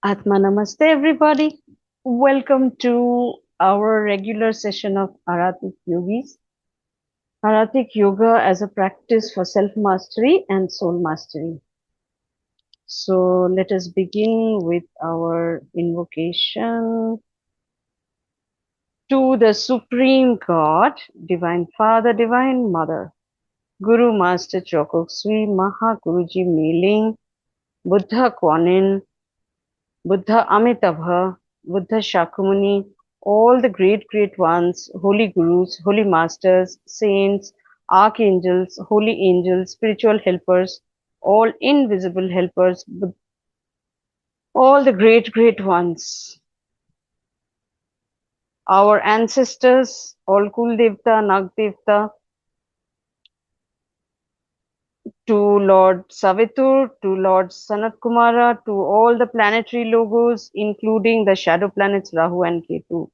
Atma Namaste, everybody. Welcome to our regular session of Aratic Yogis. Aratic Yoga as a practice for self mastery and soul mastery. So let us begin with our invocation to the Supreme God, Divine Father, Divine Mother, Guru Master Chokok Sui Maha Guruji Meling, Buddha Kwanin, Buddha Amitabha, Buddha Shakyamuni, all the great ones, holy gurus, holy masters, saints, archangels, holy angels, spiritual helpers, all invisible helpers, all the great ones, our ancestors, all Kul Devta, Nag Devta, to Lord Savitur, to Lord Sanat Kumara, to all the planetary logos, including the shadow planets Rahu and Ketu.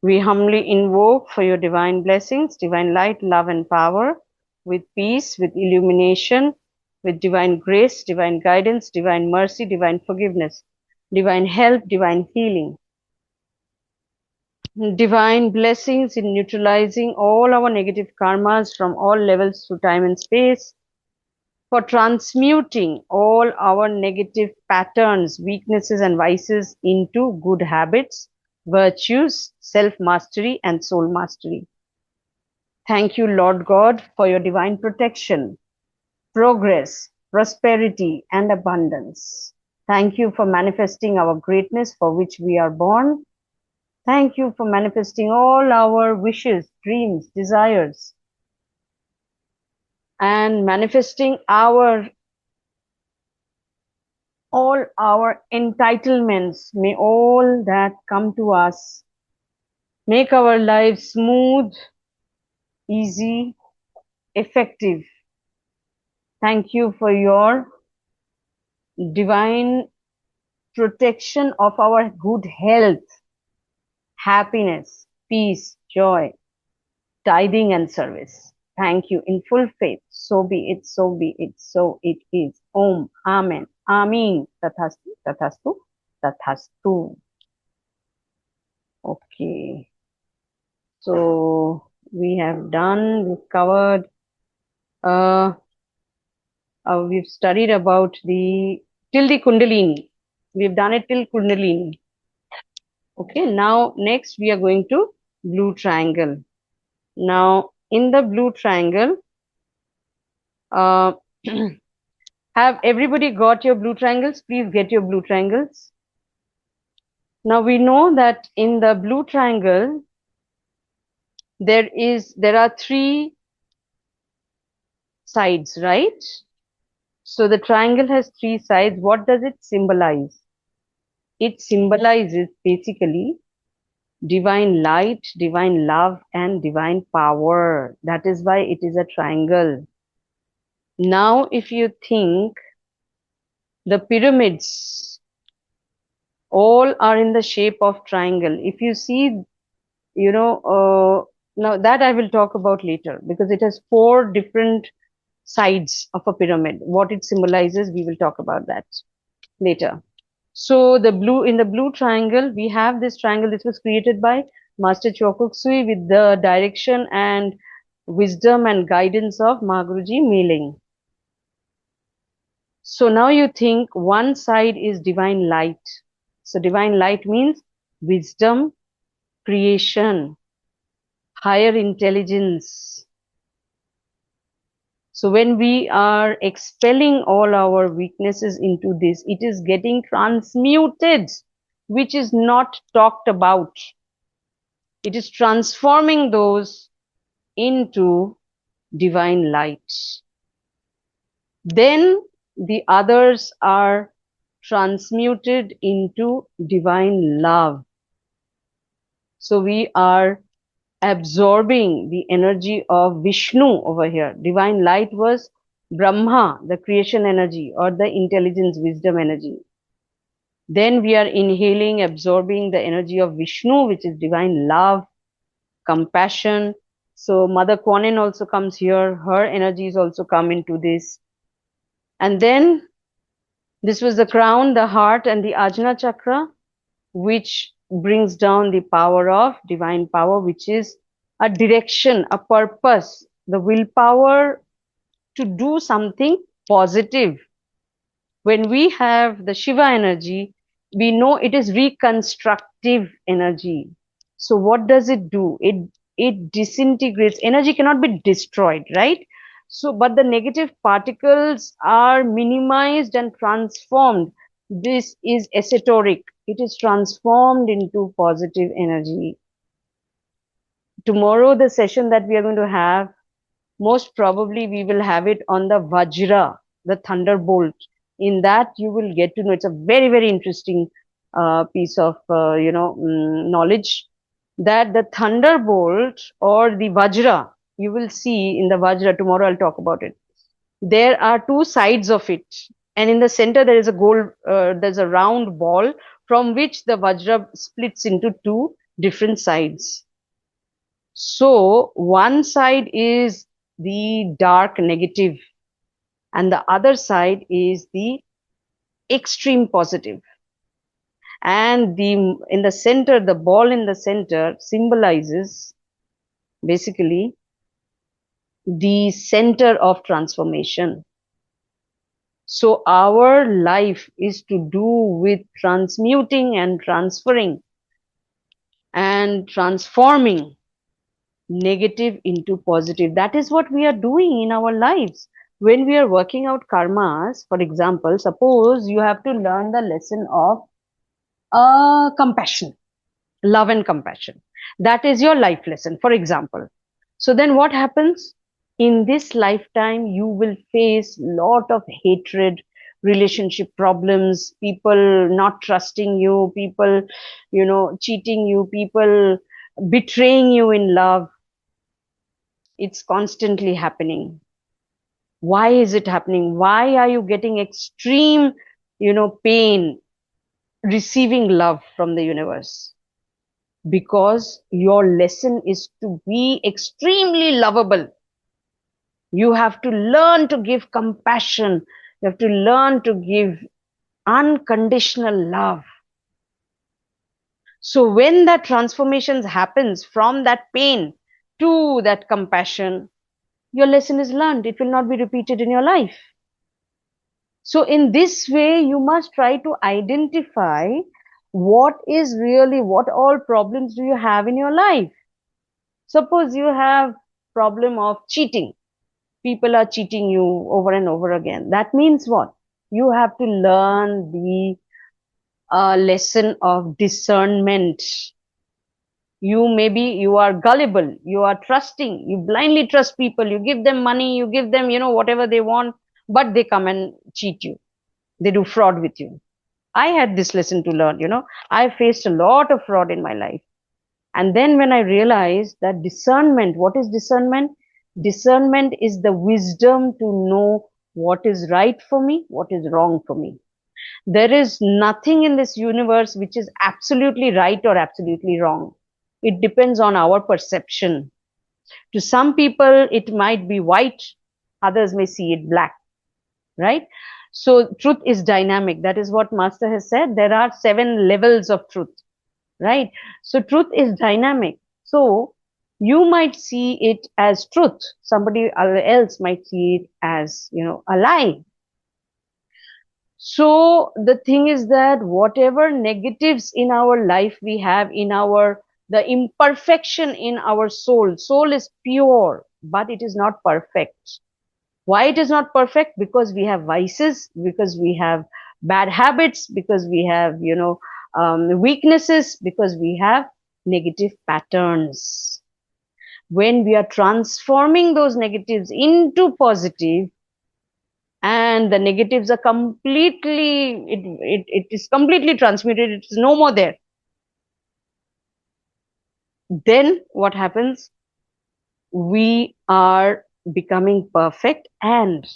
We humbly invoke for your divine blessings, divine light, love and power, with peace, with illumination, with divine grace, divine guidance, divine mercy, divine forgiveness, divine help, divine healing, divine blessings in neutralizing all our negative karmas from all levels through time and space, for transmuting all our negative patterns, weaknesses and vices into good habits, virtues, self-mastery and soul mastery. Thank you, Lord God, for your divine protection, progress, prosperity, and abundance. Thank you for manifesting our greatness for which we are born. Thank you for manifesting all our wishes, dreams, desires, and manifesting all our entitlements. May all that come to us make our lives smooth, easy, effective. Thank you for your divine protection of our good health, happiness, peace, joy, tithing and service. Thank you in full faith. So be it, so be it, so it is. Om, Amen, Amin, Tathastu, Tathastu, Tathastu. Okay. So we have done, we've covered, we've studied about till the Kundalini. We've done it till Kundalini. Okay, now next we are going to blue triangle. Now in the blue triangle, uh, have everybody got your blue triangles? Please get your blue triangles. Now we know that in the blue triangle, there are three sides, right? So the triangle has three sides. What does it symbolize? It symbolizes basically divine light, divine love, and divine power. That is why it is a triangle. Now, if you think the pyramids all are in the shape of triangle. If you see, now that I will talk about later because it has four different sides of a pyramid. What it symbolizes, we will talk about that later. So in the blue triangle, we have this triangle. This was created by Master Chokuksui with the direction and wisdom and guidance of Mahaguruji Meling. So now you think one side is divine light. So divine light means wisdom, creation, higher intelligence. So when we are expelling all our weaknesses into this, it is getting transmuted, which is not talked about. It is transforming those into divine light. Then the others are transmuted into divine love. So we are absorbing the energy of Vishnu over here. Divine light was Brahma, the creation energy or the intelligence, wisdom energy. Then we are inhaling, absorbing the energy of Vishnu, which is divine love, compassion. So Mother Kuan Yin also comes here. Her energies also come into this. And then This was the crown, the heart, and the Ajna chakra, which brings down the power of divine power, which is a direction, a purpose, the willpower to do something positive. When we have the Shiva energy, we know it is reconstructive energy. So what does it do? It disintegrates. Energy cannot be destroyed, right? So, but the negative particles are minimized and transformed. This is esoteric. It is transformed into positive energy. Tomorrow, the session that we are going to have, most probably we will have it on the Vajra, the thunderbolt. In that, you will get to know it's a very, very interesting piece of knowledge that the thunderbolt or the Vajra, you will see in the Vajra. Tomorrow, I'll talk about it. There are two sides of it, and in the center there is a there's a round ball from which the Vajra splits into two different sides. So one side is the dark negative, and the other side is the extreme positive. And in the center, the ball in the center symbolizes basically the center of transformation. So our life is to do with transmuting and transferring and transforming negative into positive. That is what we are doing in our lives. When we are working out karmas, for example, suppose you have to learn the lesson of compassion, love and compassion. That is your life lesson, for example. So then what happens? In this lifetime, you will face lot of hatred, relationship problems, people not trusting you, people, cheating you, people betraying you in love. It's constantly happening. Why is it happening? Why are you getting extreme, pain receiving love from the universe? Because your lesson is to be extremely lovable. You have to learn to give compassion. You have to learn to give unconditional love. So when that transformation happens from that pain to that compassion, your lesson is learned. It will not be repeated in your life. So in this way, you must try to identify what all problems do you have in your life. Suppose you have problem of cheating. People are cheating you over and over again. That means what? You have to learn the lesson of discernment. You are gullible, you are trusting, you blindly trust people, you give them money, you give them, whatever they want, but they come and cheat you. They do fraud with you. I had this lesson to learn, I faced a lot of fraud in my life. And then when I realized that discernment, what is discernment? Discernment is the wisdom to know what is right for me, what is wrong for me. There is nothing in this universe which is absolutely right or absolutely wrong. It depends on our perception. To some people, it might be white, others may see it black, right? So truth is dynamic. That is what Master has said. There are 7 levels of truth, right? So truth is dynamic. So you might see it as truth. Somebody else might see it as, a lie. So the thing is that whatever negatives in our life we have the imperfection in our soul is pure, but it is not perfect. Why it is not perfect? Because we have vices, because we have bad habits, because we have, weaknesses, because we have negative patterns. When we are transforming those negatives into positive, and the negatives are it is completely transmuted, it is no more there, then what happens? We are becoming perfect and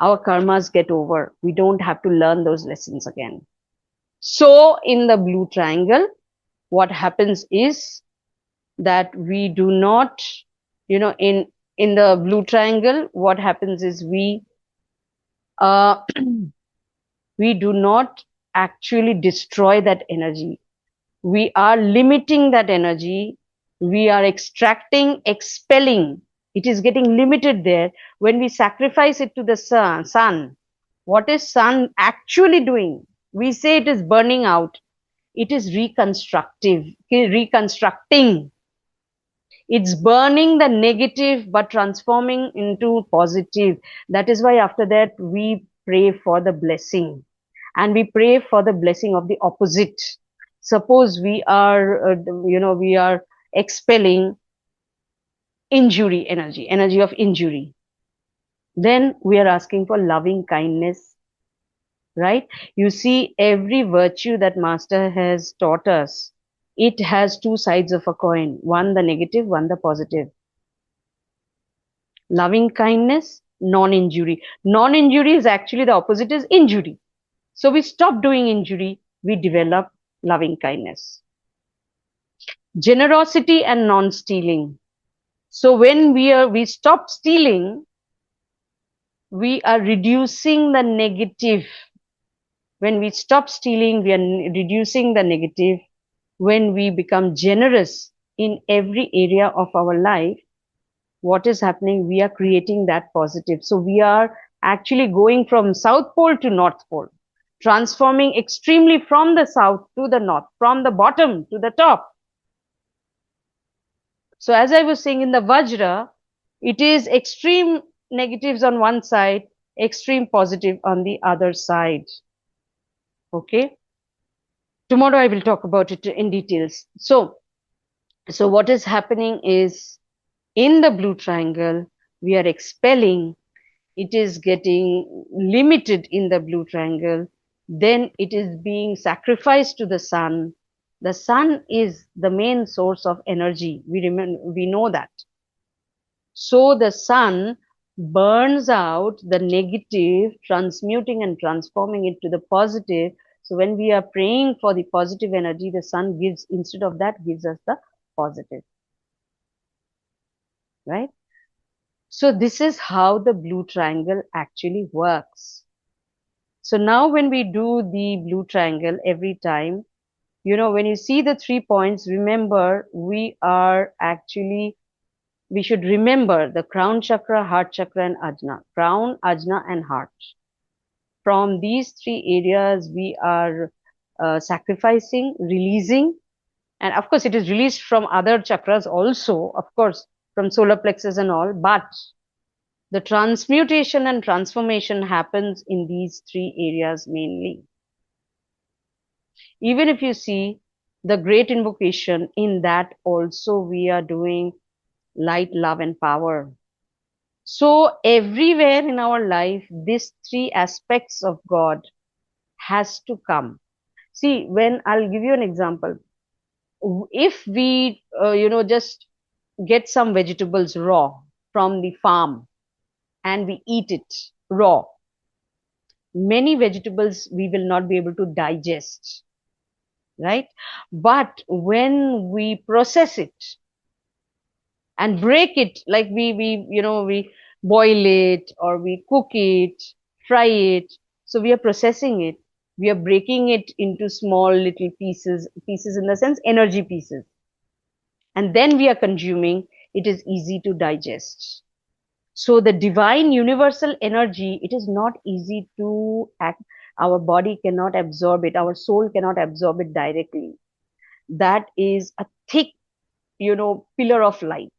our karmas get over. We don't have to learn those lessons again. So in the blue triangle, what happens is that we do not, in the blue triangle, what happens is we We do not actually destroy that energy. We are limiting that energy. We are extracting, expelling. It is getting limited there. When we sacrifice it to the sun, what is sun actually doing? We say it is burning out. It is reconstructing. It's burning the negative but transforming into positive. That is why after that we pray for the blessing, and we pray for the blessing of the opposite. Suppose we are, we are expelling injury energy, energy of injury. Then we are asking for loving kindness, right? You see, every virtue that Master has taught us, it has two sides of a coin, one the negative, one the positive. Loving kindness, non-injury. Non-injury is actually the opposite is injury. So we stop doing injury, we develop loving kindness. Generosity and non-stealing. So when we stop stealing, we are reducing the negative. When we stop stealing, we are reducing the negative. When we become generous in every area of our life, what is happening? We are creating that positive. So we are actually going from South Pole to North Pole, transforming extremely from the south to the north, from the bottom to the top. So as I was saying in the Vajra, it is extreme negatives on one side, extreme positive on the other side. Okay. Tomorrow I will talk about it in details. So what is happening is in the blue triangle, we are expelling. It is getting limited in the blue triangle. Then it is being sacrificed to the sun. The sun is the main source of energy. We know that. So the sun burns out the negative, transmuting and transforming it to the positive. So when we are praying for the positive energy, the sun gives, instead of that, gives us the positive. Right? So this is how the blue triangle actually works. So now when we do the blue triangle every time, when you see the 3 points, remember we should remember the crown chakra, heart chakra and ajna. Crown, ajna and heart. From these 3 areas, we are sacrificing, releasing, and of course it is released from other chakras also, of course, from solar plexus and all, but the transmutation and transformation happens in these 3 areas mainly. Even if you see the great invocation, in that also we are doing light, love and power. So everywhere in our life, these 3 aspects of God has to come. See, when I'll give you an example. If we, just get some vegetables raw from the farm and we eat it raw, many vegetables we will not be able to digest, right? But when we process it and break it, like we boil it or we cook it, fry it, so we are processing it, we are breaking it into small little pieces in the sense energy pieces, and then we are consuming, it is easy to digest. So the divine universal energy, it is not easy to act. Our body cannot absorb it. Our soul cannot absorb it directly. That is a thick, pillar of light.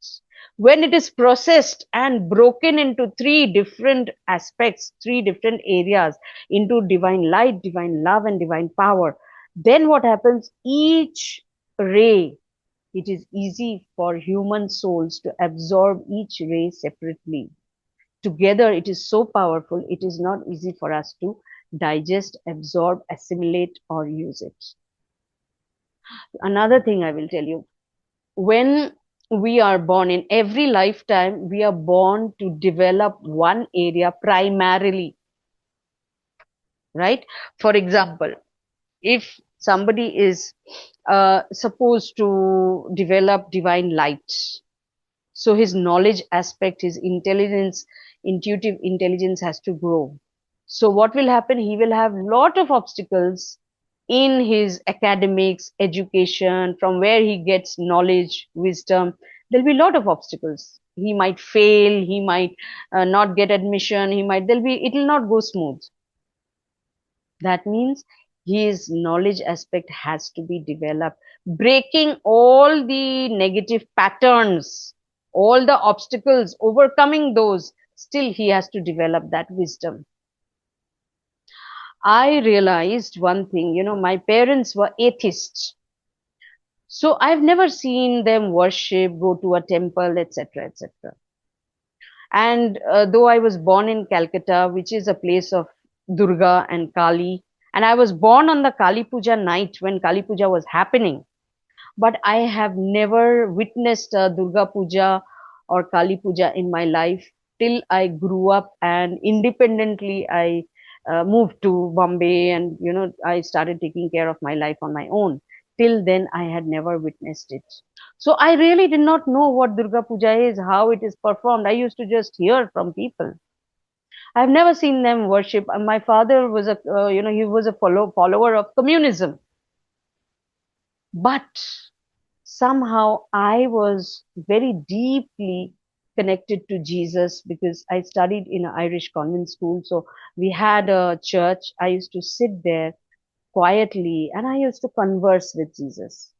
When it is processed and broken into 3 different aspects, 3 different areas, into divine light, divine love, and divine power, then what happens? Each ray, it is easy for human souls to absorb each ray separately. Together, it is so powerful, it is not easy for us to digest, absorb, assimilate, or use it. Another thing I will tell you, when we are born, in every lifetime, we are born to develop one area primarily, right? For example, if somebody is supposed to develop divine light, so his knowledge aspect, his intelligence, intuitive intelligence has to grow. So what will happen? He will have lot of obstacles in his academics, education, from where he gets knowledge, wisdom. There'll be a lot of obstacles. He might fail. He might not get admission. It will not go smooth. That means his knowledge aspect has to be developed, breaking all the negative patterns, all the obstacles, overcoming those. Still, he has to develop that wisdom. I realized one thing, my parents were atheists. So I've never seen them worship, go to a temple, etc., etc. And though I was born in Calcutta, which is a place of Durga and Kali, and I was born on the Kali Puja night when Kali Puja was happening, but I have never witnessed a Durga Puja or Kali Puja in my life till I grew up and independently I moved to Bombay and I started taking care of my life on my own. Till then, I had never witnessed it. So I really did not know what Durga Puja is, how it is performed. I used to just hear from people. I've never seen them worship. My father was he was a follower of communism. But somehow I was very deeply connected to Jesus because I studied in an Irish convent school. So we had a church. I used to sit there quietly and I used to converse with Jesus.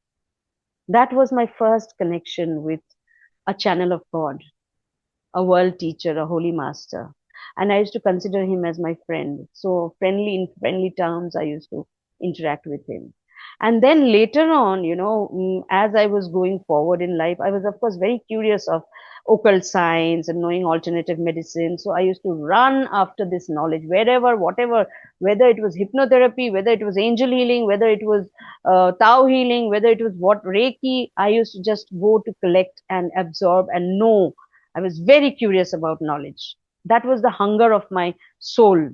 That was my first connection with a channel of God, a world teacher, a holy master. And I used to consider him as my friend. So in friendly terms, I used to interact with him. And then later on, as I was going forward in life, I was of course very curious of occult science and knowing alternative medicine. So I used to run after this knowledge wherever, whatever, whether it was hypnotherapy, whether it was angel healing, whether it was Tao healing, whether it was what Reiki, I used to just go to collect and absorb and know. I was very curious about knowledge. That was the hunger of my soul.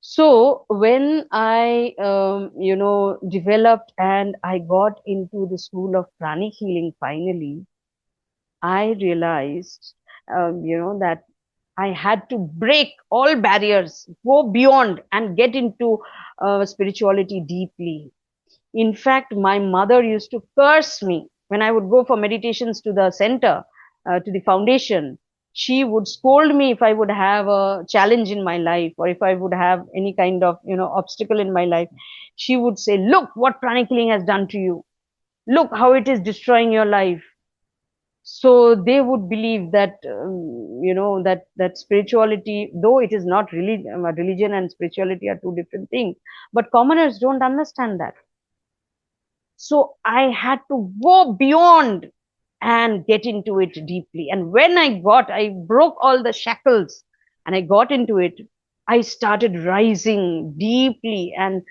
So when I, developed and I got into the school of pranic healing finally, I realized, that I had to break all barriers, go beyond and get into spirituality deeply. In fact, my mother used to curse me when I would go for meditations to the center, to the foundation. She would scold me if I would have a challenge in my life or if I would have any kind of, obstacle in my life. She would say, look what pranic healing has done to you. Look how it is destroying your life. So they would believe that, that spirituality, though it is not really, religion and spirituality are two different things, but commoners don't understand that. So I had to go beyond and get into it deeply. And when I broke all the shackles and I got into it, I started rising deeply and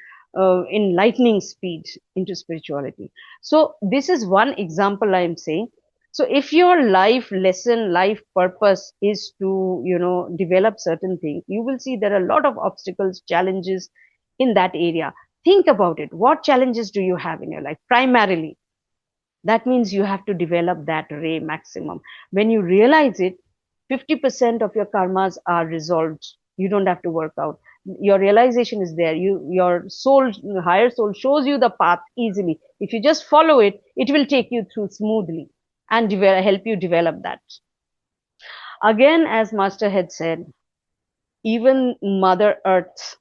in lightning speed into spirituality. So this is one example I am saying. So if your life lesson, life purpose is to, develop certain things, you will see there are a lot of obstacles, challenges in that area. Think about it. What challenges do you have in your life? Primarily, that means you have to develop that ray maximum. When you realize it, 50% of your karmas are resolved. You don't have to work out. Your realization is there. Your soul, higher soul shows you the path easily. If you just follow it, it will take you through smoothly and help you develop that. Again, as Master had said, even Mother Earth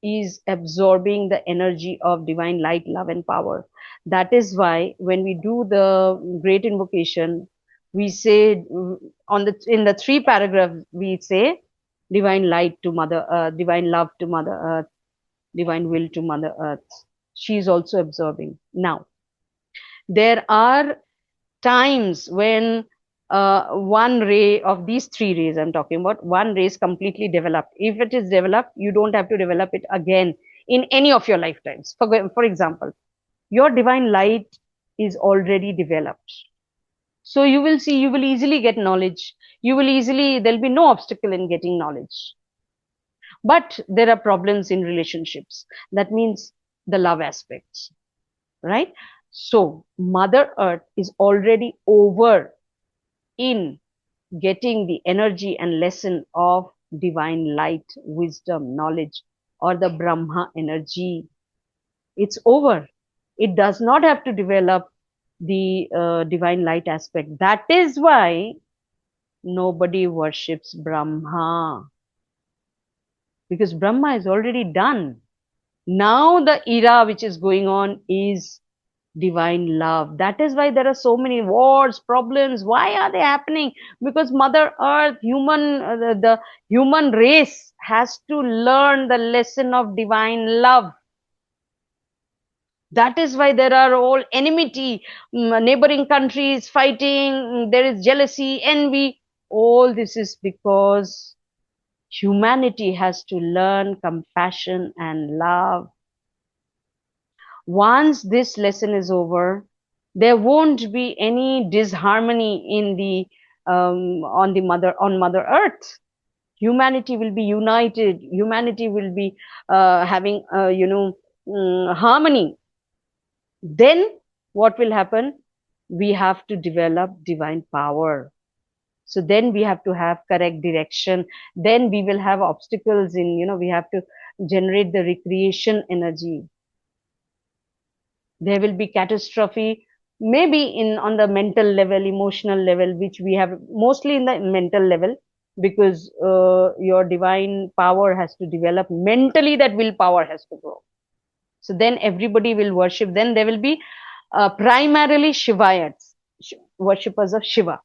is absorbing the energy of divine light, love, and power. That is why when we do the great invocation, we say in the three paragraphs we say divine light to Mother Earth, divine love to Mother Earth, divine will to Mother Earth. She is also absorbing. Now, there are times when one ray of these three rays I'm talking about, one ray is completely developed. If it is developed, you don't have to develop it again in any of your lifetimes. For example, your divine light is already developed. So you will see, you will easily get knowledge. There'll be no obstacle in getting knowledge. But there are problems in relationships. That means the love aspects, right? So Mother Earth is already over in getting the energy and lesson of divine light, wisdom, knowledge, or the Brahma energy. It's over. It does not have to develop the divine light aspect. That is why nobody worships Brahma, because Brahma is already done. Now the era which is going on is divine love. That is why there are so many wars, problems. Why are they happening? Because Mother Earth, the human race has to learn the lesson of divine love. That is why there are all enmity, neighboring countries fighting, there is jealousy, envy. All this is because humanity has to learn compassion and love. Once this lesson is over, there won't be any disharmony in the on Mother Earth. Humanity will be united. Humanity will be having harmony. Then what will happen? We have to develop divine power. So then we have to have correct direction. Then we will have obstacles in, we have to generate the recreation energy. There will be catastrophe, maybe in on the mental level, emotional level, which we have mostly in the mental level, because your divine power has to develop mentally, that willpower has to grow. So then everybody will worship. Then there will be primarily Shivaites, worshippers of Shiva.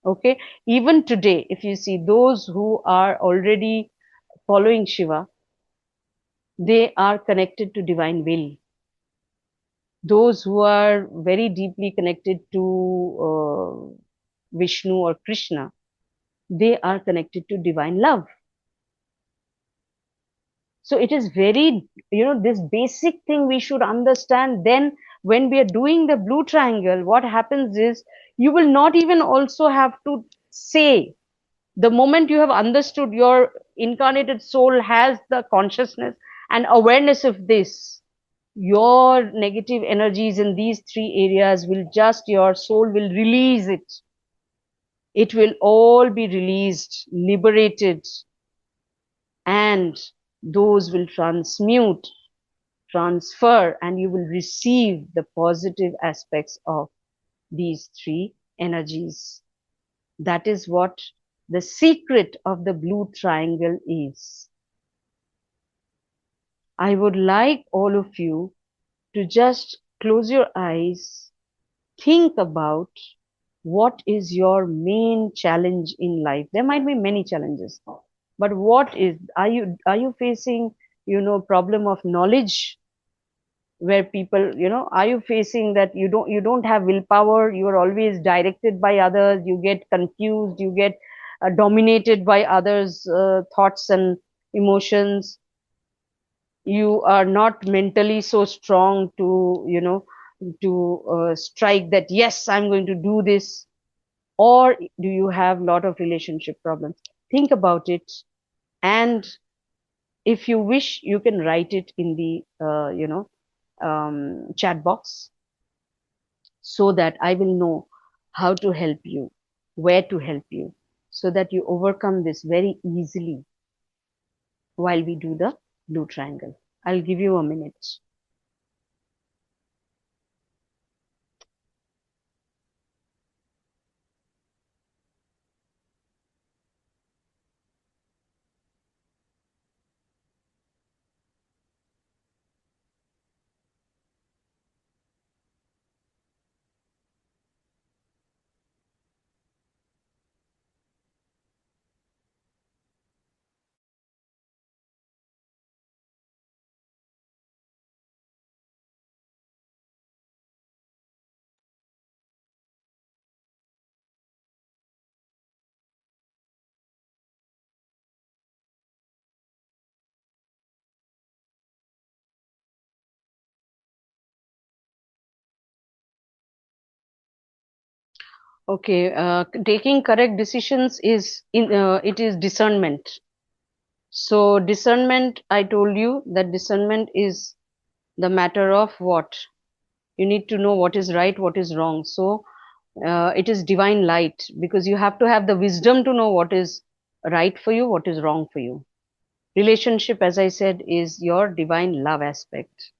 Okay, even today, if you see those who are already following Shiva, they are connected to divine will. Those who are very deeply connected to Vishnu or Krishna, they are connected to divine love. So it is very, this basic thing we should understand. Then when we are doing the blue triangle, what happens is you will not even also have to say. The moment you have understood, your incarnated soul has the consciousness and awareness of this, your negative energies in these three areas will just, your soul will release it. It will all be released, liberated, and those will transmute, transfer, and you will receive the positive aspects of these three energies. That is what the secret of the blue triangle is. I would like all of you to just close your eyes, think about what is your main challenge in life. There might be many challenges, but what is, are you facing, problem of knowledge, where people, are you facing that you don't have willpower, you are always directed by others, you get confused, you get dominated by others thoughts and emotions, you are not mentally so strong to, strike that, yes, I'm going to do this. Or do you have a lot of relationship problems? Think about it, and if you wish, you can write it in the chat box, so that I will know how to help you, where to help you, so that you overcome this very easily while we do the blue triangle. I'll give you a minute. Okay, taking correct decisions is it is discernment. So discernment, I told you that discernment is the matter of what? You need to know what is right, what is wrong. So It is divine light, because you have to have the wisdom to know what is right for you, what is wrong for you. Relationship, as I said, is your divine love aspect.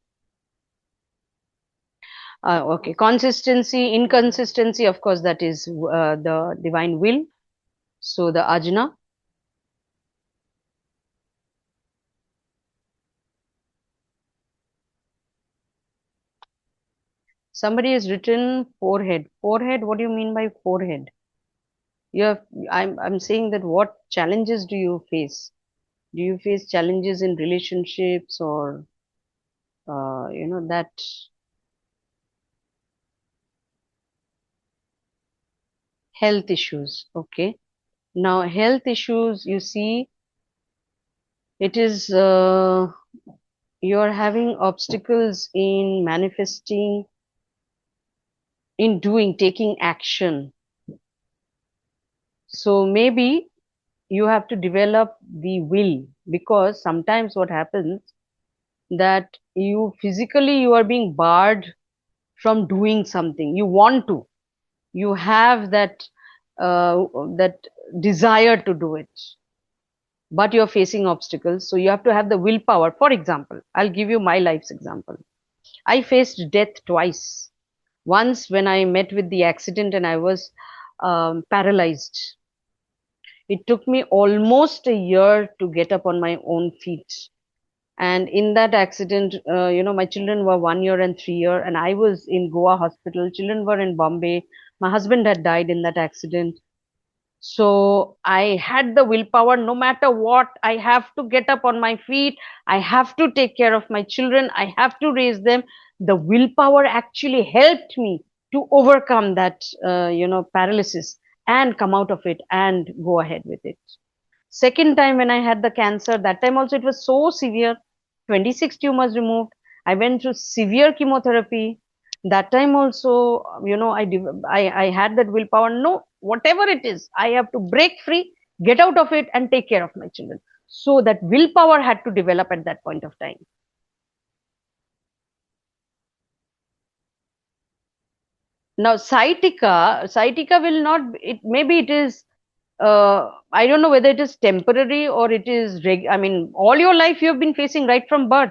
Okay, consistency, inconsistency, of course, that is the divine will. So the ajna. Somebody has written forehead. Forehead, what do you mean by forehead? You have, I'm saying that what challenges do you face? Do you face challenges in relationships, or that health issues? Okay. Now, health issues, you see, it is you're having obstacles in manifesting, in doing, taking action. So maybe you have to develop the will, because sometimes what happens, that you are being barred from doing something you want to. You have that desire to do it, but you're facing obstacles. So you have to have the willpower. For example, I'll give you my life's example. I faced death twice. Once when I met with the accident and I was paralyzed. It took me almost a year to get up on my own feet. And in that accident, my children were 1 year and 3 year, and I was in Goa hospital. Children were in Bombay. My husband had died in that accident. So I had the willpower, no matter what, I have to get up on my feet. I have to take care of my children. I have to raise them. The willpower actually helped me to overcome that, paralysis, and come out of it and go ahead with it. Second time when I had the cancer, that time also it was so severe. 26 tumors removed. I went through severe chemotherapy. That time also, I had that willpower. No, whatever it is, I have to break free, get out of it, and take care of my children. So that willpower had to develop at that point of time. Now, sciatica will not. It maybe it is. I don't know whether it is temporary or it is. I mean, all your life you have been facing right from birth.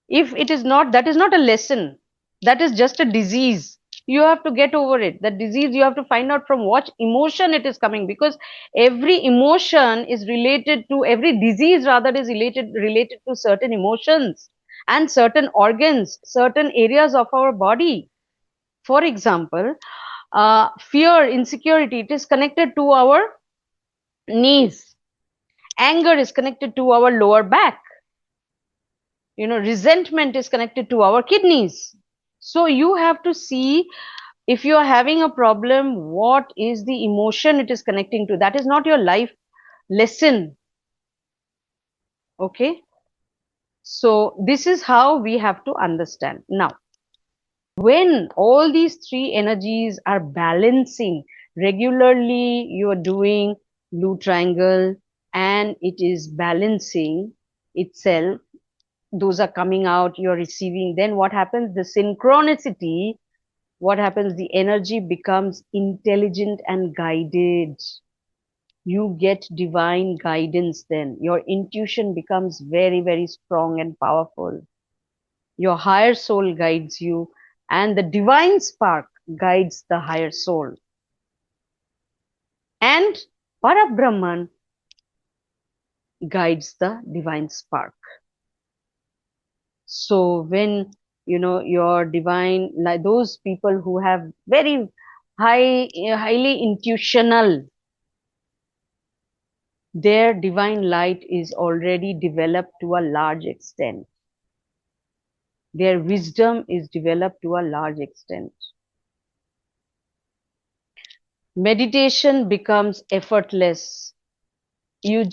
If it is not, that is not a lesson. That is just a disease. You have to get over it. That disease, you have to find out from what emotion it is coming, because every emotion is related to, every disease rather is related to certain emotions and certain organs, certain areas of our body. For example, fear, insecurity, it is connected to our knees. Anger is connected to our lower back. Resentment is connected to our kidneys. So you have to see, if you are having a problem, what is the emotion it is connecting to. That is not your life lesson. Okay. So this is how we have to understand. Now, when all these three energies are balancing regularly, you are doing blue triangle and it is balancing itself, those are coming out, you're receiving, then what happens? The synchronicity, what happens? The energy becomes intelligent and guided. You get divine guidance then. Your intuition becomes very, very strong and powerful. Your higher soul guides you, and the divine spark guides the higher soul. And Parabrahman guides the divine spark. So when your divine, like those people who have very highly intuitional, their divine light is already developed to a large extent. Their wisdom is developed to a large extent. Meditation becomes effortless. You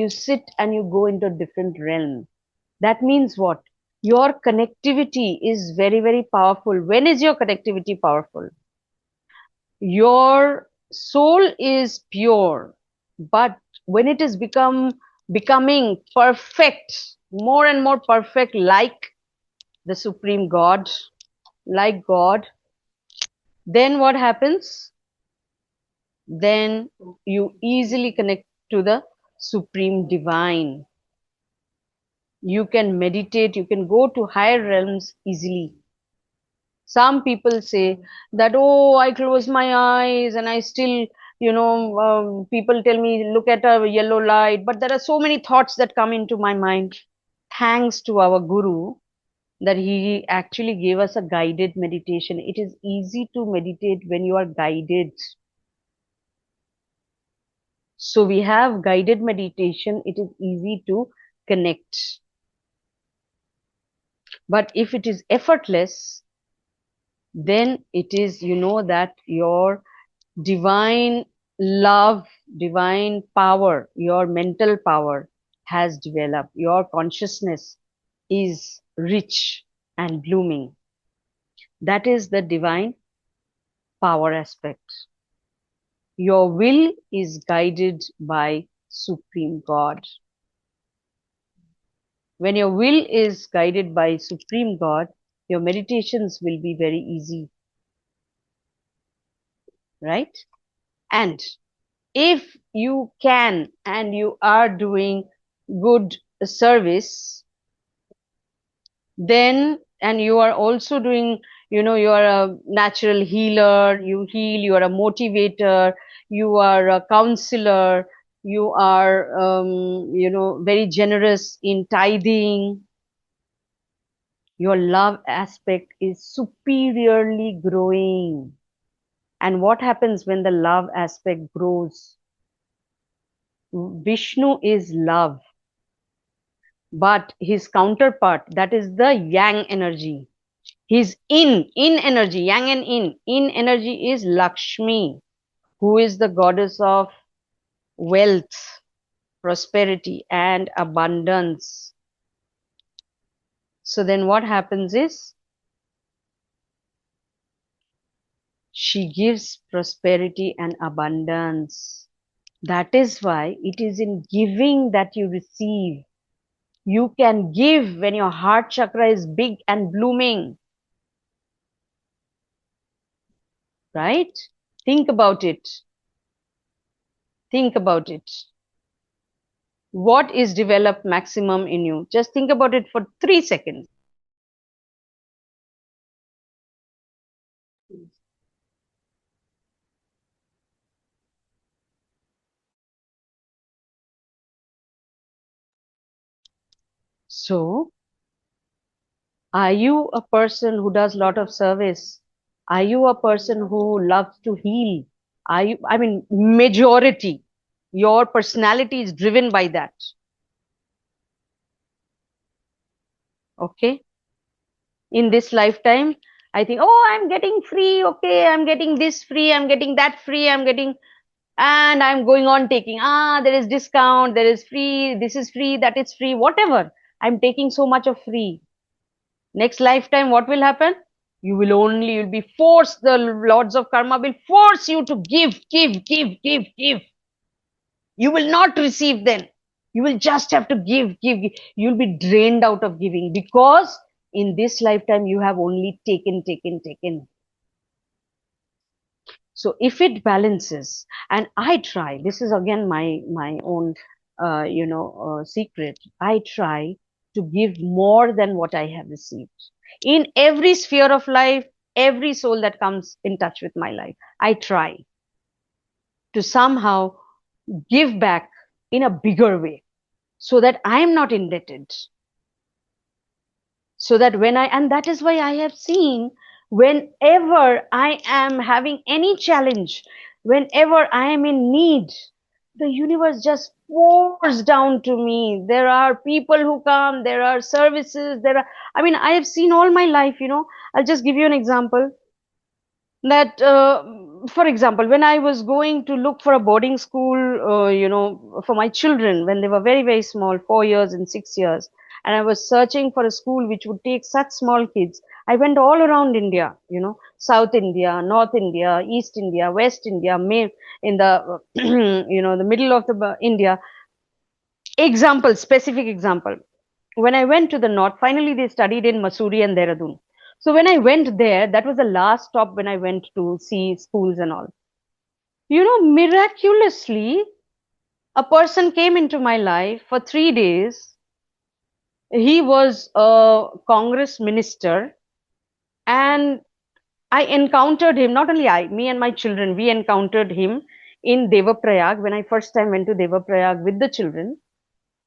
sit and you go into a different realm. That means what? Your connectivity is very, very powerful. When is your connectivity powerful? Your soul is pure, but when it is becoming perfect, more and more perfect, like the supreme God, like God, Then what happens? Then you easily connect to the supreme divine. You can meditate, you can go to higher realms easily. Some people say that, oh, I close my eyes and I still, people tell me, look at a yellow light, but there are so many thoughts that come into my mind. Thanks to our Guru that he actually gave us a guided meditation. It is easy to meditate when you are guided. So we have guided meditation. It is easy to connect. But if it is effortless, then it is, that your divine love, divine power, your mental power has developed. Your consciousness is rich and blooming. That is the divine power aspect. Your will is guided by Supreme God. When your will is guided by Supreme God, your meditations will be very easy, right? And if you can and you are doing good service, then, and you are also doing, you are a natural healer, you heal, you are a motivator, you are a counselor, you are, very generous in tithing, your love aspect is superiorly growing. And what happens when the love aspect grows? Vishnu is love, but his counterpart, that is the yang energy. His in energy, yang and in energy is Lakshmi, who is the goddess of wealth, prosperity, and abundance. So then what happens is she gives prosperity and abundance. That is why it is in giving that you receive. You can give when your heart chakra is big and blooming, right? Think about it. Think about it. What is developed maximum in you? Just think about it for 3 seconds. So, are you a person who does lot of service? Are you a person who loves to heal? Are you, I mean, majority, your personality is driven by that. Okay. In this lifetime, I think, oh, I'm getting free. Okay. I'm getting this free. I'm getting that free. I'm getting, and I'm going on taking, there is discount. There is free. This is free. That is free. Whatever. I'm taking so much of free. Next lifetime, what will happen? You'll be forced, the lords of karma will force you to give, give, give, give, give. You will not receive then. You will just have to give, give, give. You'll be drained out of giving because in this lifetime you have only taken, taken, taken. So if it balances, and I try, this is again my own, secret. I try to give more than what I have received in every sphere of life, every soul that comes in touch with my life. I try to somehow give back in a bigger way so that I am not indebted. So that and that is why I have seen whenever I am having any challenge, whenever I am in need, the universe just pours down to me. There are people who come, there are services, I mean, I have seen all my life, I'll just give you an example that, for example, when I was going to look for a boarding school, for my children when they were very, very small, 4 years and 6 years, and I was searching for a school which would take such small kids, I went all around India, South India, North India, East India, West India, in the, the middle of the India. Example, specific example. When I went to the north, finally they studied in Masuri and Dehradun. So when I went there, that was the last stop when I went to see schools and all. Miraculously, a person came into my life for 3 days. He was a Congress minister, and I encountered him. Not only I, me and my children, we encountered him in Devaprayag when I first time went to Devaprayag with the children,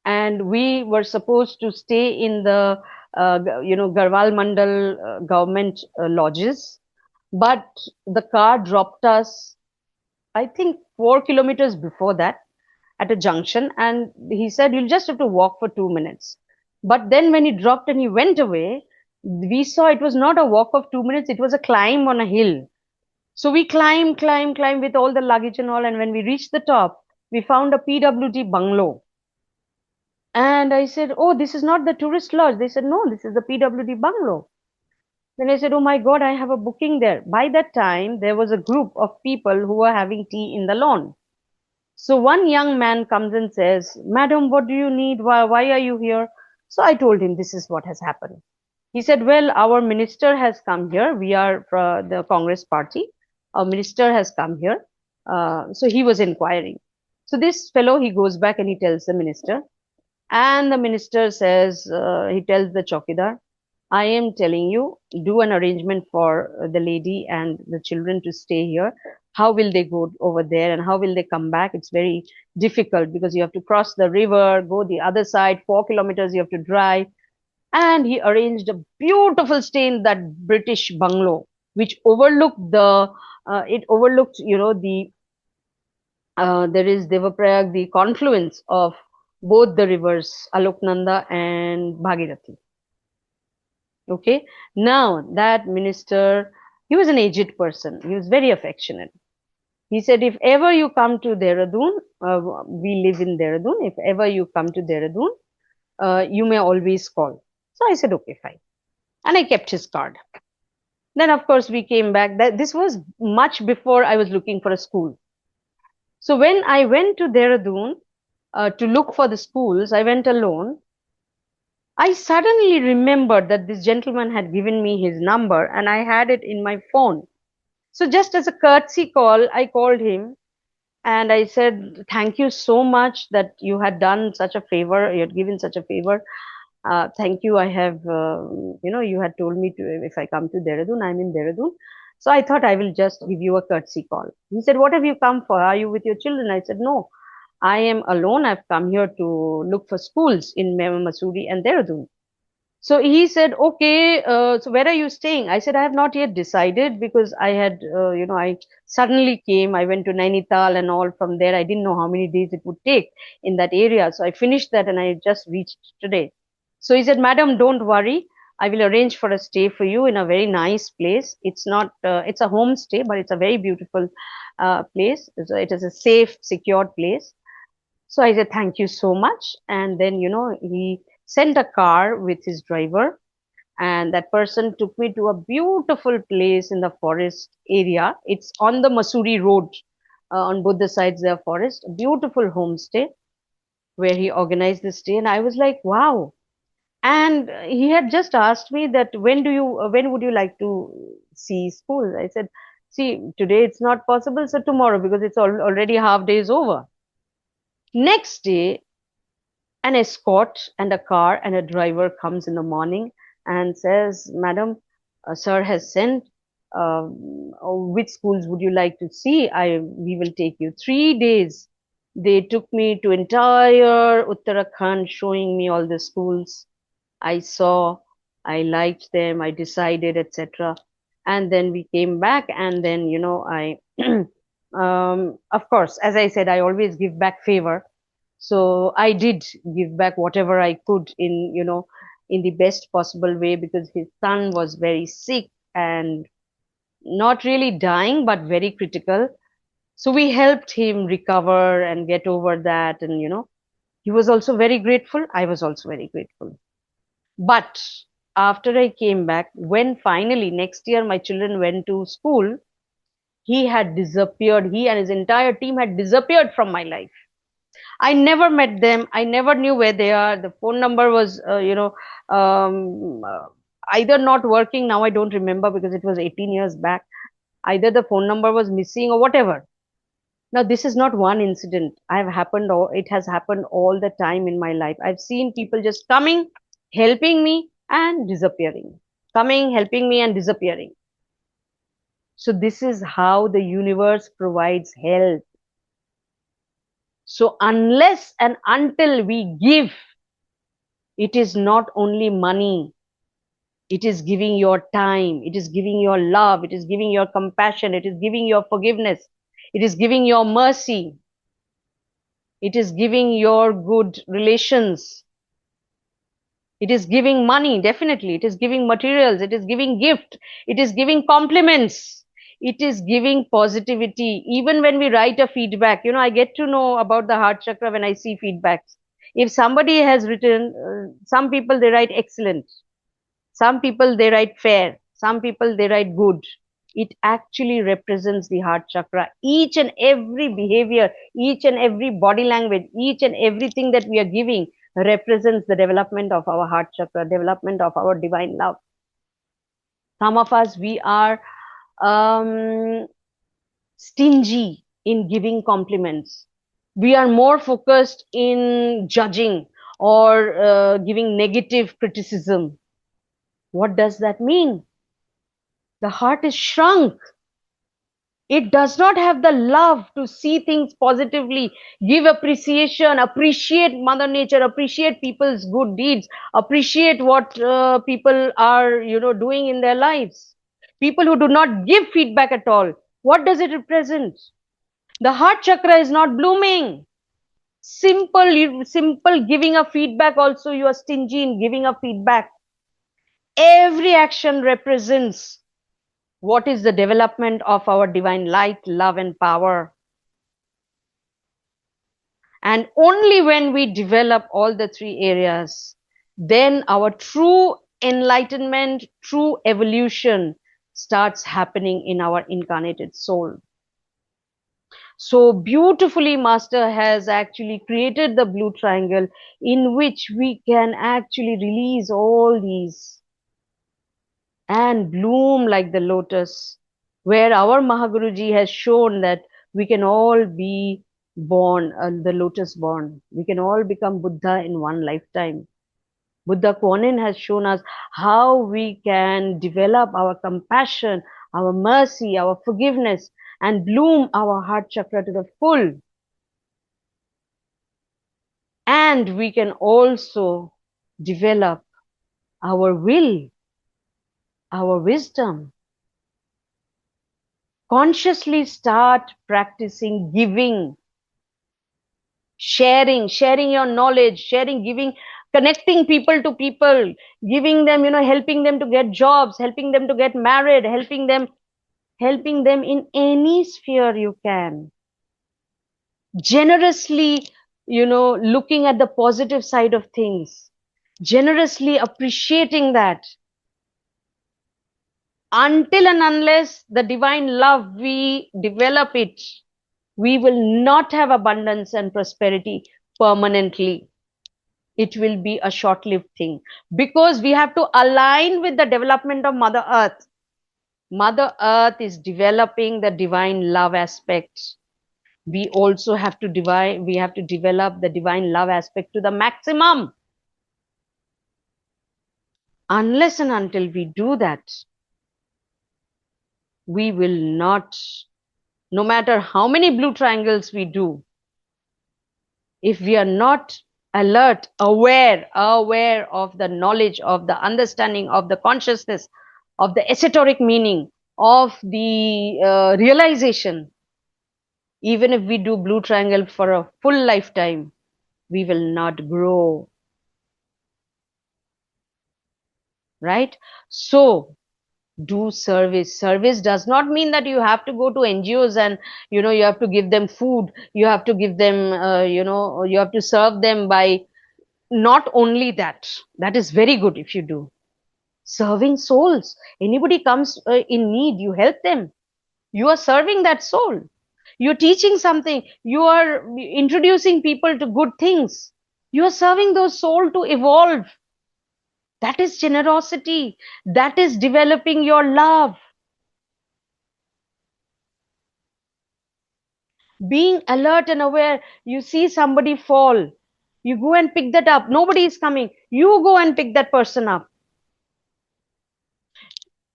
and we were supposed to stay in the Garhwal Mandal government lodges, but the car dropped us, I think, 4 kilometers before that at a junction, and he said you'll just have to walk for 2 minutes. But then when he dropped and he went away, we saw it was not a walk of 2 minutes, it was a climb on a hill. So we climbed with all the luggage and all, and when we reached the top, we found a PWD bungalow. And I said, "Oh, this is not the tourist lodge." They said, "No, this is the PWD bungalow." Then I said, "Oh my God, I have a booking there." By that time, there was a group of people who were having tea in the lawn. So one young man comes and says, "Madam, what do you need? Why are you here?" So I told him, this is what has happened. He said, "Well, our minister has come here. We are from the Congress party. Our minister has come here." So he was inquiring. So this fellow, he goes back and he tells the minister. And the minister says, he tells the chowkidar, "I am telling you, do an arrangement for the lady and the children to stay here. How will they go over there and how will they come back? It's very difficult because you have to cross the river, go the other side, 4 kilometers you have to drive." And he arranged a beautiful stay in that British bungalow, which overlooked it overlooked, there is Devaprayag, the confluence of both the rivers, Aloknanda and Bhagirathi. Okay. Now that minister, he was an aged person. He was very affectionate. He said, "If ever you come to Dehradun, we live in Dehradun. If ever you come to Dehradun, you may always call." So I said, "Okay, fine." And I kept his card. Then, of course, we came back. This was much before I was looking for a school. So when I went to Dehradun to look for the schools, I went alone. I suddenly remembered that this gentleman had given me his number and I had it in my phone. So just as a courtesy call, I called him and I said, "Thank you so much that you had done such a favor. You had given such a favor. Thank you. I have, you had told me to, if I come to Dehradun, I'm in Dehradun. So I thought I will just give you a courtesy call." He said, "What have you come for? Are you with your children?" I said, "No, I am alone. I've come here to look for schools in Masuri and Dehradun." So he said, "Okay, so where are you staying?" I said, "I have not yet decided because I had, I suddenly came. I went to Nainital and all from there. I didn't know how many days it would take in that area. So I finished that and I just reached today." So he said, "Madam, don't worry. I will arrange for a stay for you in a very nice place. It's not, it's a homestay, but it's a very beautiful place. So it is a safe, secured place." So I said, "Thank you so much." And then, he sent a car with his driver, and that person took me to a beautiful place in the forest area. It's on the Masuri Road. On both the sides, there are forest. A beautiful homestay where he organized the stay. And I was like, wow. And he had just asked me that when would you like to see school? I said, "See, today it's not possible, so tomorrow because it's already half day is over." Next day, an escort and a car and a driver comes in the morning and says, "Madam, sir has sent. Which schools would you like to see? We will take you." 3 days. They took me to entire Uttarakhand, showing me all the schools. I saw, I liked them, I decided, etc. And then we came back, and then, of course, as I said, I always give back favor. So I did give back whatever I could in the best possible way because his son was very sick and not really dying, but very critical. So we helped him recover and get over that. And, he was also very grateful. I was also very grateful. But after I came back, when finally next year my children went to school, he had disappeared. He and his entire team had disappeared from my life. I never met them. I never knew where they are. The phone number was, um, uh, either not working, now I don't remember because it was 18 years back. Either the phone number was missing or whatever. Now, this is not one incident. It has happened all the time in my life. I've seen people just coming, helping me and disappearing. Coming, helping me and disappearing. So this is how the universe provides help. So unless and until we give, it is not only money. It is giving your time. It is giving your love. It is giving your compassion. It is giving your forgiveness. It is giving your mercy. It is giving your good relations. It is giving money, definitely. It is giving materials. It is giving gift. It is giving compliments. It is giving positivity. Even when we write a feedback, I get to know about the heart chakra when I see feedbacks. If somebody has written, some people they write excellent. Some people they write fair. Some people they write good. It actually represents the heart chakra. Each and every behavior, each and every body language, each and everything that we are giving represents the development of our heart chakra, development of our divine love. Some of us, we are stingy in giving compliments. We are more focused in judging or giving negative criticism. What does that mean? The heart is shrunk. It does not have the love to see things positively, give appreciation, appreciate Mother Nature, appreciate people's good deeds, appreciate what people are, doing in their lives. People who do not give feedback at all, what does it represent? The heart chakra is not blooming. Simple giving a feedback also, you are stingy in giving a feedback. Every action represents what is the development of our divine light, love, and power. And only when we develop all the three areas, then our true enlightenment, true evolution starts happening in our incarnated soul. So beautifully, Master has actually created the blue triangle in which we can actually release all these and bloom like the lotus, where our Mahaguruji has shown that we can all be born, the lotus born. We can all become Buddha in one lifetime. Buddha Kuan has shown us how we can develop our compassion, our mercy, our forgiveness, and bloom our heart chakra to the full. And we can also develop our will, our wisdom, consciously start practicing giving, sharing your knowledge, giving, connecting people to people, giving them, helping them to get jobs, helping them to get married, helping them in any sphere you can. Generously, looking at the positive side of things, generously appreciating that. Until and unless the divine love, we develop it, we will not have abundance and prosperity permanently. It will be a short-lived thing because we have to align with the development of Mother Earth. Mother Earth is developing the divine love aspect. We also have to develop the divine love aspect to the maximum. Unless and until we do that, we will not, no matter how many blue triangles we do, if we are not alert, aware of the knowledge, of the understanding, of the consciousness, of the esoteric meaning, of the realization, even if we do blue triangle for a full lifetime, we will not grow. Right? So, do service. Service does not mean that you have to go to NGOs and, you have to give them food. You have to give them, you have to serve them by, not only that. That is very good if you do. Serving souls. Anybody comes in need, you help them. You are serving that soul. You're teaching something. You are introducing people to good things. You are serving those souls to evolve. That is generosity. That is developing your love. Being alert and aware. You see somebody fall. You go and pick that up. Nobody is coming. You go and pick that person up.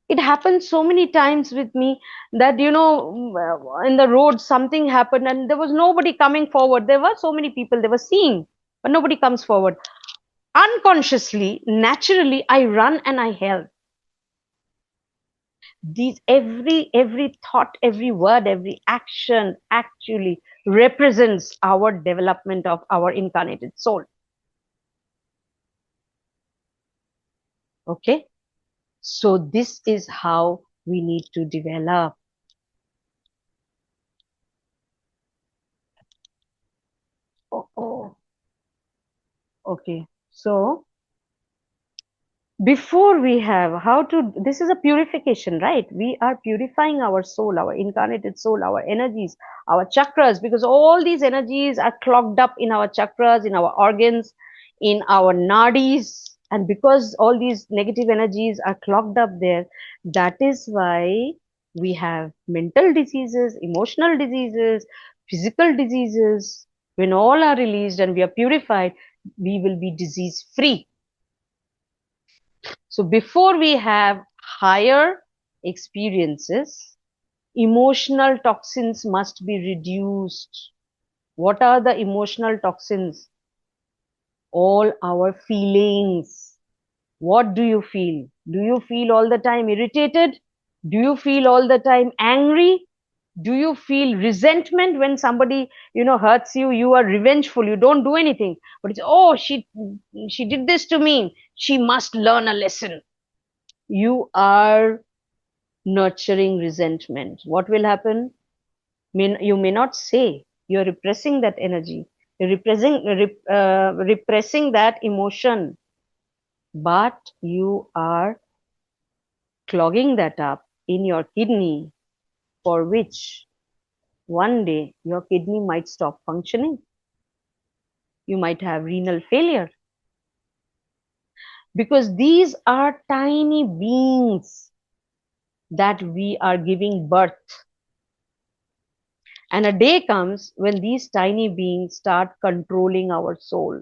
It happened so many times with me that, in the road, something happened and there was nobody coming forward. There were so many people, they were seeing, but nobody comes forward. Unconsciously, naturally, I run and I help. These every thought, every word, every action actually represents our development of our incarnated soul. Okay, so this is how we need to develop. Oh, okay, so before we have how to, this is a purification, right? We are purifying our soul, our incarnated soul, our energies, our chakras, because all these energies are clogged up in our chakras, in our organs, in our nadis. And because all these negative energies are clogged up there, that is why we have mental diseases, emotional diseases, physical diseases. When all are released and we are purified, we will be disease free. So before we have higher experiences, emotional toxins must be reduced. What are the emotional toxins? All our feelings. What do you feel? Do you feel all the time irritated? Do you feel all the time angry? Do you feel resentment when somebody, hurts you? You are revengeful. You don't do anything. But it's, oh, she did this to me. She must learn a lesson. You are nurturing resentment. What will happen? You may not say, you're repressing that energy, you're repressing that emotion, but you are clogging that up in your kidney, for which one day your kidney might stop functioning. You might have renal failure, because these are tiny beings that we are giving birth. And a day comes when these tiny beings start controlling our soul.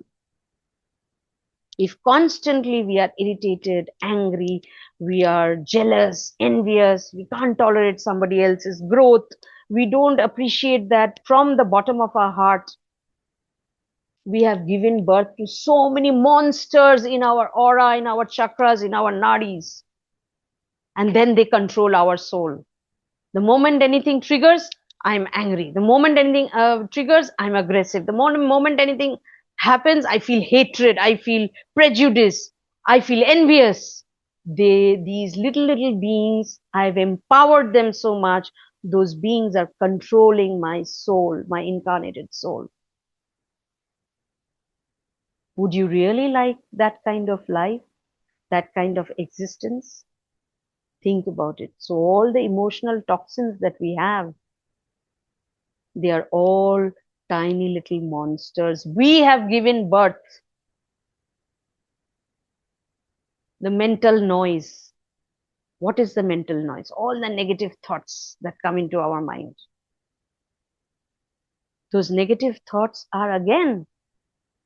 If constantly we are irritated, angry, we are jealous, envious, we can't tolerate somebody else's growth, we don't appreciate that from the bottom of our heart, we have given birth to so many monsters in our aura, in our chakras, in our nadis, and then they control our soul. The moment anything triggers, I'm angry. The moment anything triggers, I'm aggressive. The moment anything happens, I feel hatred. I feel prejudice. I feel envious. These little beings, I've empowered them so much. Those beings are controlling my soul, my incarnated soul. Would you really like that kind of life, that kind of existence? Think about it. So all the emotional toxins that we have, they are all tiny little monsters. We have given birth. The mental noise. What is the mental noise? All the negative thoughts that come into our mind. Those negative thoughts are again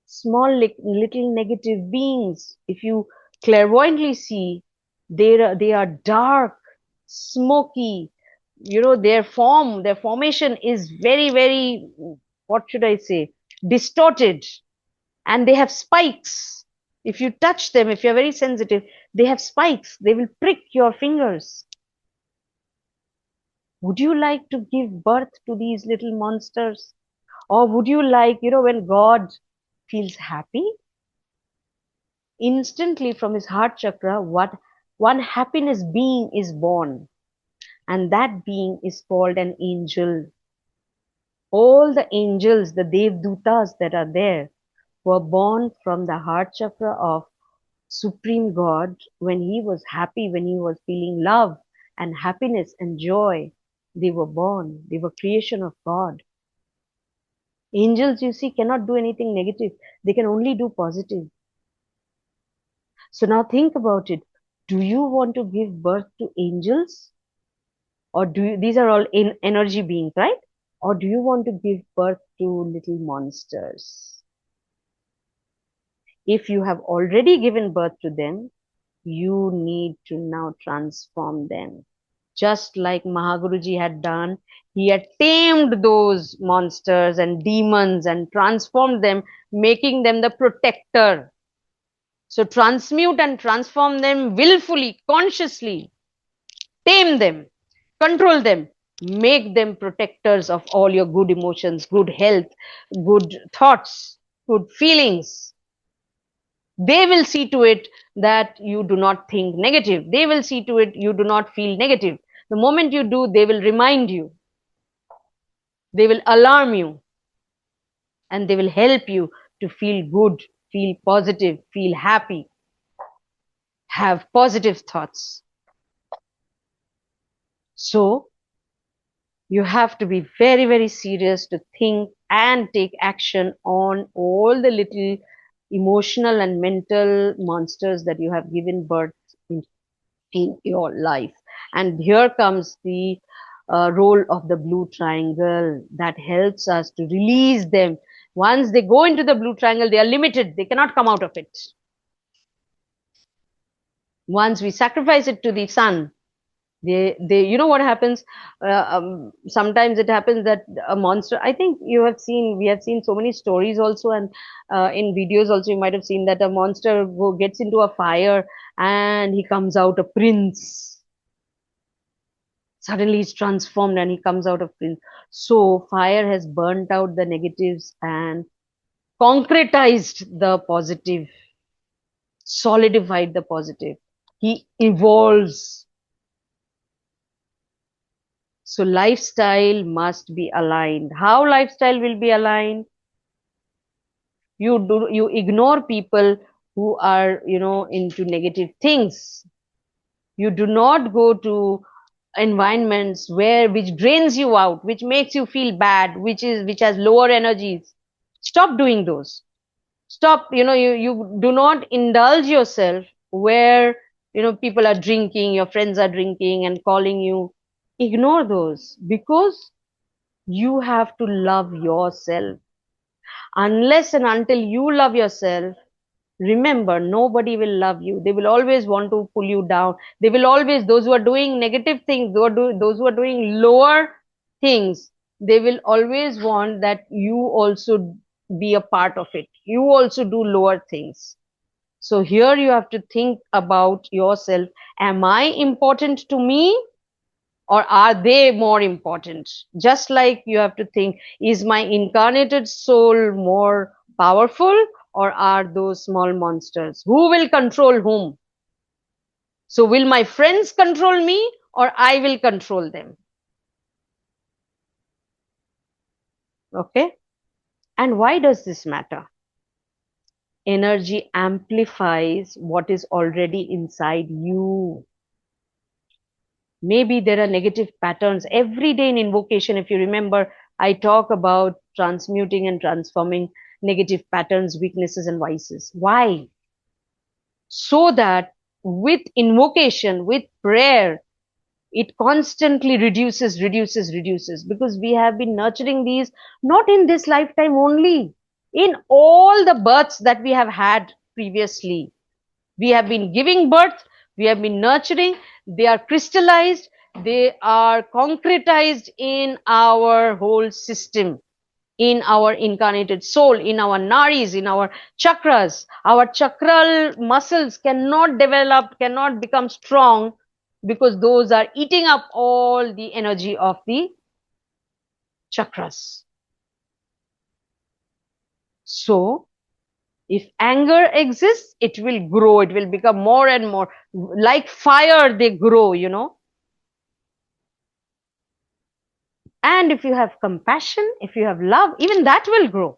small little negative beings. If you clairvoyantly see, they are dark, smoky. Their formation is very, very, what should I say, distorted, and they have spikes. If you touch them, if you're very sensitive, they have spikes. They will prick your fingers. Would you like to give birth to these little monsters? Or would you like, when God feels happy, instantly from his heart chakra, what one happiness being is born, and that being is called an angel. All the angels, the Devdutas that are there, were born from the heart chakra of Supreme God. When he was happy, when he was feeling love and happiness and joy, they were born. They were creation of God. Angels, you see, cannot do anything negative. They can only do positive. So now think about it. Do you want to give birth to angels? Or do you, these are all in energy beings, right? Or do you want to give birth to little monsters? If you have already given birth to them, you need to now transform them. Just like Mahaguruji had done, he had tamed those monsters and demons and transformed them, making them the protector. So transmute and transform them willfully, consciously, tame them, control them, make them protectors of all your good emotions, good health, good thoughts, good feelings. They will see to it that you do not think negative. They will see to it you do not feel negative. The moment you do, they will remind you, they will alarm you, and they will help you to feel good, feel positive, feel happy, have positive thoughts. So, you have to be very, very serious to think and take action on all the little emotional and mental monsters that you have given birth in your life. And here comes the role of the blue triangle that helps us to release them. Once they go into the blue triangle, they are limited. They cannot come out of it. Once we sacrifice it to the sun, you know what happens? Sometimes it happens that a monster, I think we have seen so many stories also, and in videos also, you might have seen that a monster gets into a fire and he comes out a prince. Suddenly he's transformed and he comes out a prince. So fire has burnt out the negatives and concretized the positive, solidified the positive. He evolves. So lifestyle must be aligned. How lifestyle will be aligned? You ignore people who are, into negative things. You do not go to environments which drains you out, which makes you feel bad, which has lower energies. Stop doing those. Stop, you do not indulge yourself where, people are drinking, your friends are drinking and calling you. Ignore those, because you have to love yourself. Unless and until you love yourself, remember, nobody will love you. They will always want to pull you down. They will always, those who are doing negative things, those who are doing lower things, they will always want that you also be a part of it. You also do lower things. So here you have to think about yourself. Am I important to me? Or are they more important? Just like you have to think, is my incarnated soul more powerful, or are those small monsters? Who will control whom? So will my friends control me, or I will control them? Okay. And why does this matter? Energy amplifies what is already inside you. Maybe there are negative patterns every day in invocation. If you remember, I talk about transmuting and transforming negative patterns, weaknesses, and vices. Why? So that with invocation, with prayer, it constantly reduces, because we have been nurturing these not in this lifetime only, in all the births that we have had previously. We have been giving birth, we have been nurturing, they are crystallized, they are concretized in our whole system, in our incarnated soul, in our nadis, in our chakras. Our chakral muscles cannot develop, cannot become strong, because those are eating up all the energy of the chakras. So, if anger exists, it will grow, it will become more and more. Like fire, they grow. And if you have compassion, if you have love, even that will grow.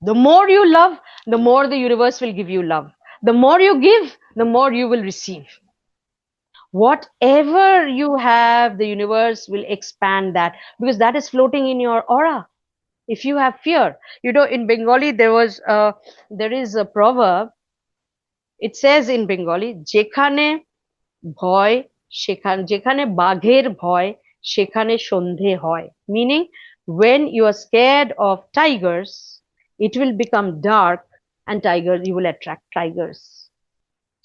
The more you love, the more the universe will give you love. The more you give, the more you will receive. Whatever you have, the universe will expand that, because that is floating in your aura. If you have fear, in Bengali there is a proverb. It says in Bengali, যেখানে ভয় যেখানে বাঘের ভয় সেখানে সন্ধে হয়, meaning when you are scared of tigers it will become dark and tigers, you will attract tigers.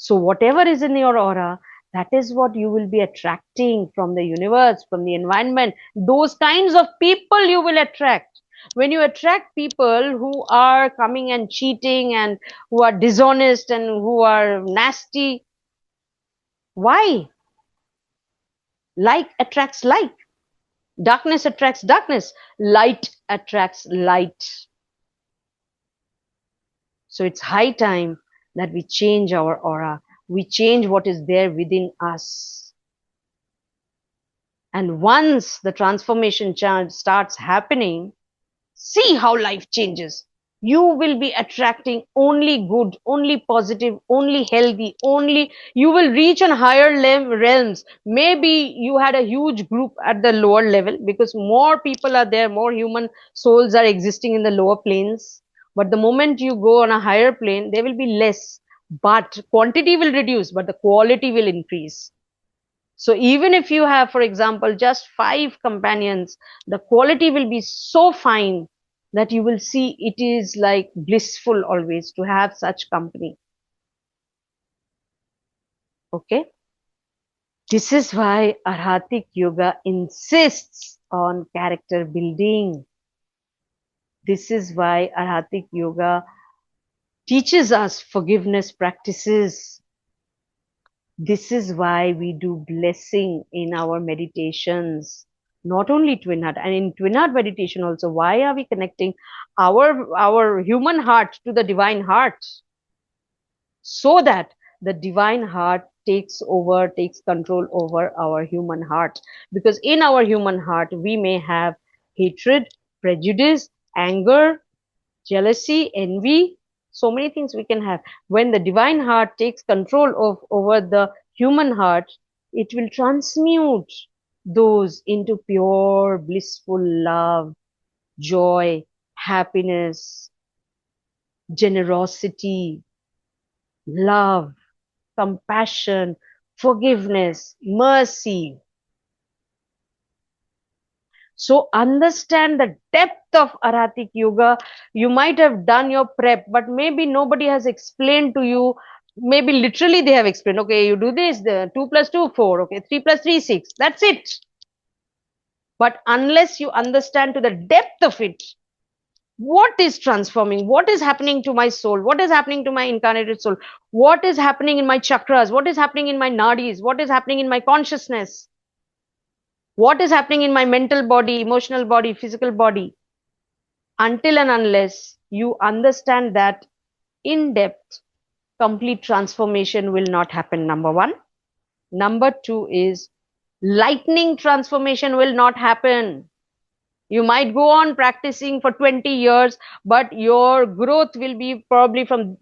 So whatever is in your aura, that is what you will be attracting from the universe, from the environment. Those kinds of people you will attract. When you attract people who are coming and cheating and who are dishonest and who are nasty, why? Like attracts like. Darkness attracts darkness. Light attracts light. So it's high time that we change our aura. We change what is there within us. And once the transformation starts happening, see how life changes. You will be attracting only good, only positive, only healthy, only you will reach on higher realms. Maybe you had a huge group at the lower level because more people are there, more human souls are existing in the lower planes. But the moment you go on a higher plane, there will be less, but quantity will reduce, but the quality will increase. So even if you have, for example, just 5 companions, the quality will be so fine that you will see it is like blissful always to have such company. Okay. This is why Arhatic Yoga insists on character building. This is why Arhatic Yoga teaches us forgiveness practices. This is why we do blessing in our meditations, not only twin heart, and in twin heart meditation also. Why are we connecting our human heart to the divine heart? So that the divine heart takes control over our human heart. Because in our human heart, we may have hatred, prejudice, anger, jealousy, envy, so many things we can have. When the divine heart takes control of over the human heart, it will transmute those into pure, blissful love, joy, happiness, generosity, love, compassion, forgiveness, mercy. So understand the depth of Arhatic Yoga. You might have done your prep, but maybe nobody has explained to you. Maybe literally they have explained, okay, you do this, the 2 plus 2, 4, okay, 3 plus 3, 6. That's it. But unless you understand to the depth of it, what is transforming, what is happening to my soul, what is happening to my incarnated soul, what is happening in my chakras, what is happening in my nadis, what is happening in my consciousness, what is happening in my mental body, emotional body, physical body, until and unless you understand that in depth, complete transformation will not happen. Number one. Number two is lightning transformation will not happen. You might go on practicing for 20 years, but your growth will be probably from,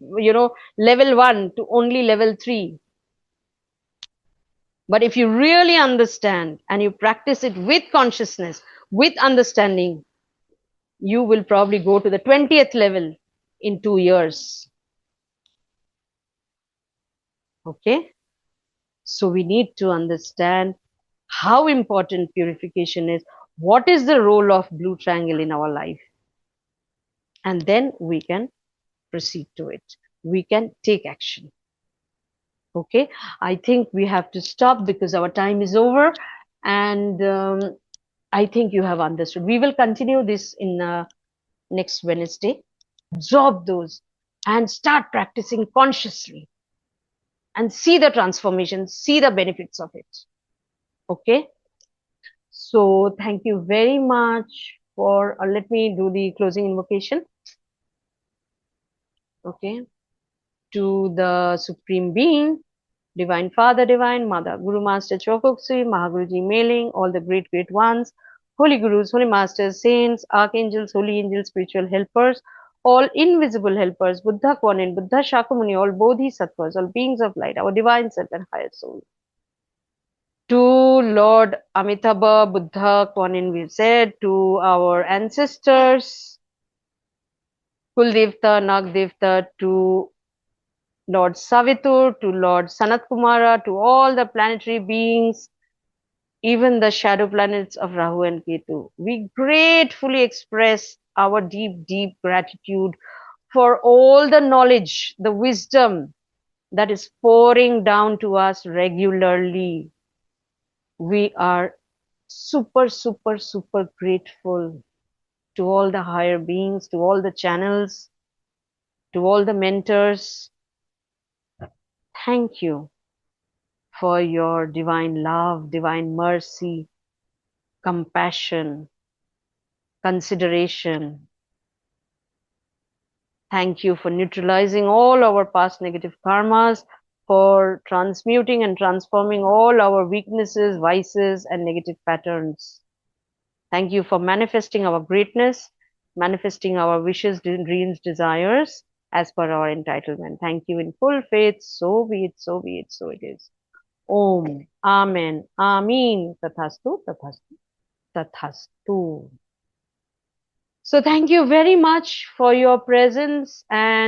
level 1 to only level 3. But if you really understand and you practice it with consciousness, with understanding, you will probably go to the 20th level in 2 years. Okay. So we need to understand how important purification is. What is the role of blue triangle in our life? And then we can proceed to it. We can take action. Okay. I think we have to stop because our time is over. And I think you have understood. We will continue this in next Wednesday. Absorb those and start practicing consciously and see the transformation, see the benefits of it. Okay. So thank you very much for, let me do the closing invocation. Okay. To the Supreme Being, Divine Father, Divine Mother, Guru Master Chokoksui, Mahaguruji Mailing, all the great, great ones, Holy Gurus, Holy Masters, Saints, Archangels, Holy Angels, spiritual helpers, all invisible helpers, Buddha Kwanin, Buddha Shakyamuni, all Bodhisattvas, all beings of light, our divine self and higher soul. To Lord Amitabha Buddha Kwanin, we've said, to our ancestors, Kuldevta, Nagdevta, to Lord Savitur, to Lord Sanat Kumara, to all the planetary beings, even the shadow planets of Rahu and Ketu. We gratefully express our deep, deep gratitude for all the knowledge, the wisdom that is pouring down to us regularly. We are super, super, super grateful to all the higher beings, to all the channels, to all the mentors. Thank you for your divine love, divine mercy, compassion, consideration. Thank you for neutralizing all our past negative karmas, for transmuting and transforming all our weaknesses, vices, and negative patterns. Thank you for manifesting our greatness, manifesting our wishes, dreams, desires as per our entitlement. Thank you in full faith. So be it, so be it, so it is. Om. Amen. Amin. Tathastu, tathastu, tathastu. So thank you very much for your presence and